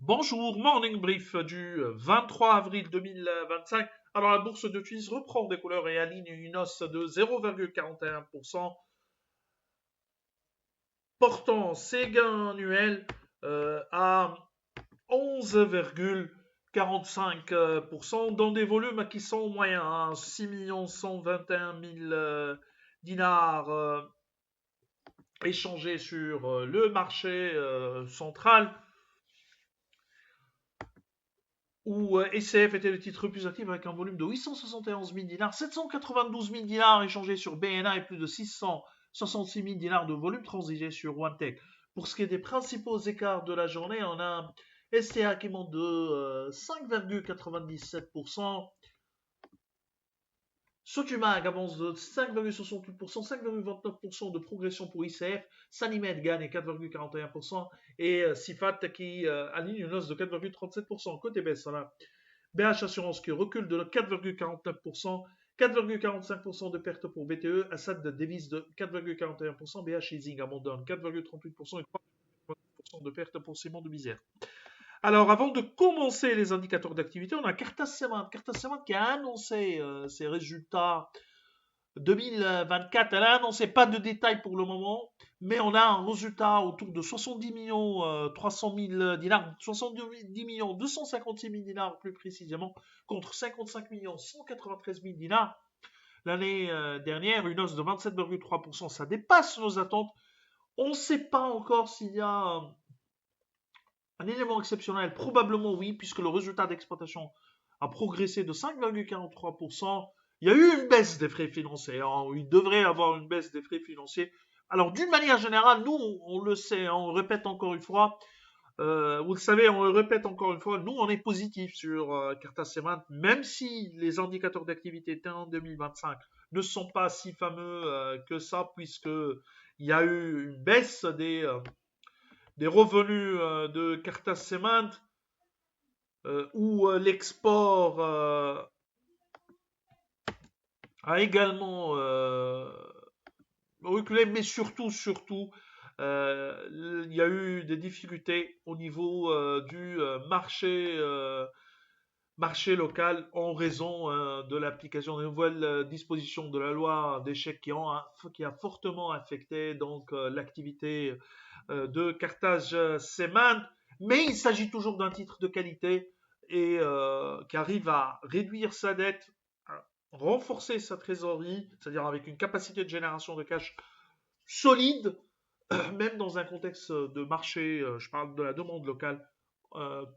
Bonjour, morning brief du 23 avril 2025. Alors la bourse de Tunis reprend des couleurs et aligne une hausse de 0,41%, portant ses gains annuels à 11,45% dans des volumes qui sont moyens, hein, 6 121 000 dinars échangés sur le marché central, où SCF était le titre le plus actif avec un volume de 871 000 dinars, 792 000 dinars échangés sur BNA et plus de 666 000 dinars de volume transigé sur OneTech. Pour ce qui est des principaux écarts de la journée, on a un STA qui monte de 5,97%, Sotumag avance de 5,68%, 5,29% de progression pour ICF, Sanimed gagne 4,41% et Sifat qui aligne une hausse de 4,37%. Côté baisse, on a BH Assurance qui recule de 4,49%, 4,45% de perte pour BTE, Assad de devise de 4,41%, BH Easing abandonne 4,38% et 3,9% de perte pour Simon de Misère. Alors, avant de commencer les indicateurs d'activité, on a Cartas Cement qui a annoncé ses résultats 2024. Elle a annoncé pas de détails pour le moment, mais on a un résultat autour de 70 millions 300 000 dinars, 70 millions 256 000 dinars plus précisément, contre 55 millions 193 000 dinars l'année dernière, une hausse de 27,3%. Ça dépasse nos attentes. On ne sait pas encore s'il y a un élément exceptionnel, probablement oui, puisque le résultat d'exploitation a progressé de 5,43%. Il y a eu une baisse des frais financiers. Il devrait avoir une baisse des frais financiers. Alors, d'une manière générale, nous, on le sait, on le répète encore une fois. Vous le savez, on le répète encore une fois, nous, on est positif sur Cartas Cement, même si les indicateurs d'activité en 2025 ne sont pas si fameux que ça, puisque il y a eu une baisse des revenus de Cartas Cement, où l'export a également reculé, mais surtout, il y a eu des difficultés au niveau du marché local en raison de l'application des nouvelles dispositions de la loi des chèques qui a fortement affecté donc l'activité de Carthage Cement, mais il s'agit toujours d'un titre de qualité et qui arrive à réduire sa dette, à renforcer sa trésorerie, c'est-à-dire avec une capacité de génération de cash solide, même dans un contexte de marché, je parle de la demande locale,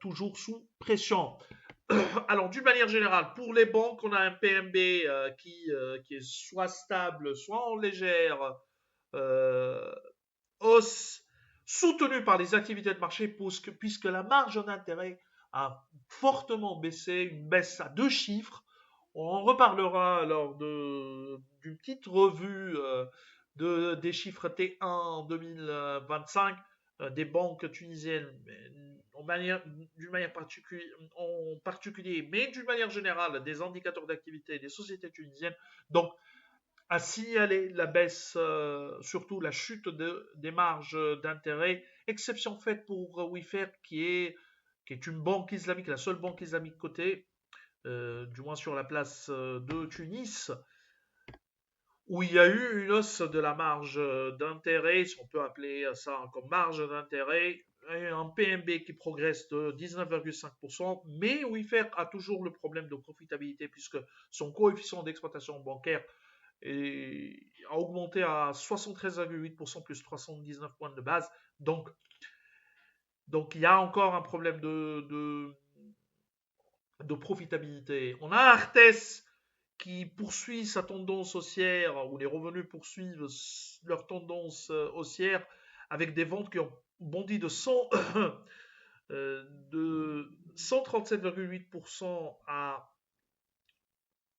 toujours sous pression. Alors, d'une manière générale, pour les banques, on a un PMB qui est soit stable, soit en légère euh, hausse, soutenue par les activités de marché, puisque la marge d'intérêt a fortement baissé, une baisse à deux chiffres. On en reparlera lors d'une petite revue des chiffres T1 2025 des banques tunisiennes, d'une manière en particulier, mais d'une manière générale, des indicateurs d'activité des sociétés tunisiennes. Donc, à signaler la baisse, surtout la chute des marges d'intérêt, exception faite pour Wayfair qui est une banque islamique, la seule banque islamique cotée, du moins sur la place de Tunis, où il y a eu une hausse de la marge d'intérêt, si on peut appeler ça comme marge d'intérêt, et un PMB qui progresse de 19,5%, mais Wayfair a toujours le problème de profitabilité puisque son coefficient d'exploitation bancaire a augmenté à 73,8% plus 319 points de base. Donc il y a encore un problème de profitabilité. On a Artes qui poursuit sa tendance haussière, où les revenus poursuivent leur tendance haussière, avec des ventes qui ont bondi de 137,8% à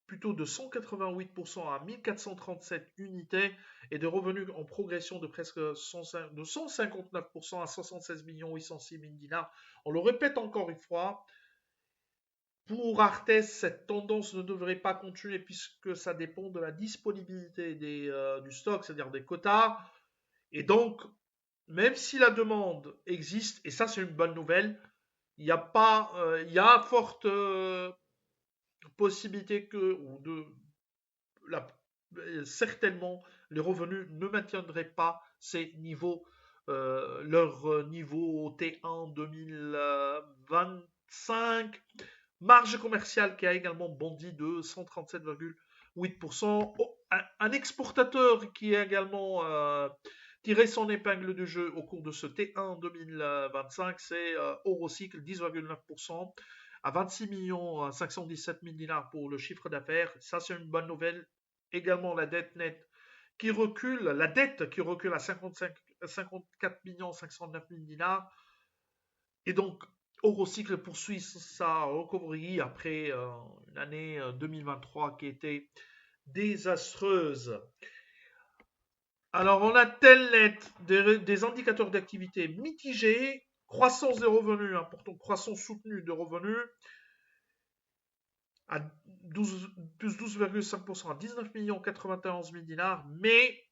plutôt de 188% à 1437 unités et de revenus en progression de presque de 159% à 76 806 000 dinars. On le répète encore une fois, pour Artes, cette tendance ne devrait pas continuer puisque ça dépend de la disponibilité du stock, c'est-à-dire des quotas. Et donc, même si la demande existe, et ça c'est une bonne nouvelle, il y a pas, il y a forte possibilité que, ou de, la- certainement, les revenus ne maintiendraient pas ces niveaux, leur niveau T1 2025. Marge commerciale qui a également bondi de 137,8%. Oh, un exportateur qui a également tiré son épingle du jeu au cours de ce T1 2025, c'est Eurocycle, 10,9% à 26 517 000 dinars pour le chiffre d'affaires. Ça, c'est une bonne nouvelle. Également, la dette nette qui recule, la dette qui recule à 54 509 000 dinars. Et donc, Eurocycle poursuit sa recovery après une année 2023 qui était désastreuse. Alors, on a Telnet, des indicateurs d'activité mitigés, croissance des revenus, important, croissance soutenue de revenus à 12, plus 12,5% à 19 91 000 dinars, mais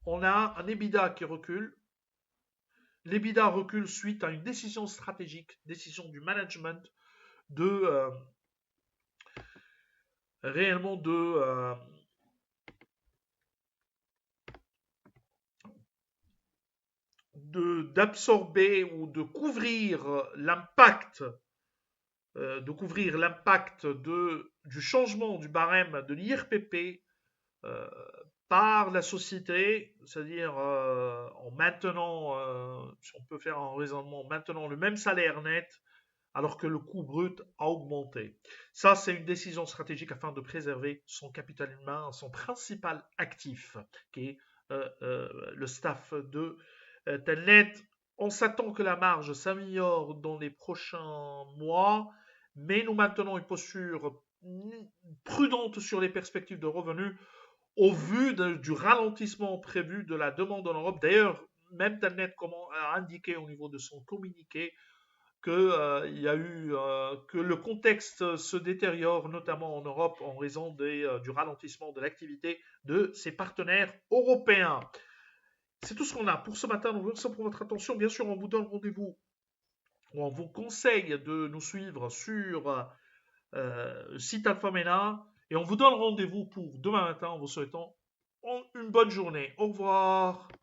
on a un EBITDA qui recule. L'EBITDA recule suite à une décision stratégique, décision du management de réellement d'absorber ou de couvrir l'impact du changement du barème de l'IRPP euh, par la société, c'est-à-dire en maintenant, si on peut faire un raisonnement, en maintenant le même salaire net alors que le coût brut a augmenté. Ça, c'est une décision stratégique afin de préserver son capital humain, son principal actif, qui est le staff de Telnet. On s'attend que la marge s'améliore dans les prochains mois, mais nous maintenons une posture prudente sur les perspectives de revenus au vu du ralentissement prévu de la demande en Europe. D'ailleurs, même Telnet a indiqué au niveau de son communiqué que, que le contexte se détériore, notamment en Europe, en raison du ralentissement de l'activité de ses partenaires européens. C'est tout ce qu'on a pour ce matin. Nous vous remercions pour votre attention. Bien sûr, on vous donne rendez-vous, ou on vous conseille de nous suivre sur le site Alphamena. Et on vous donne rendez-vous pour demain matin en vous souhaitant une bonne journée. Au revoir.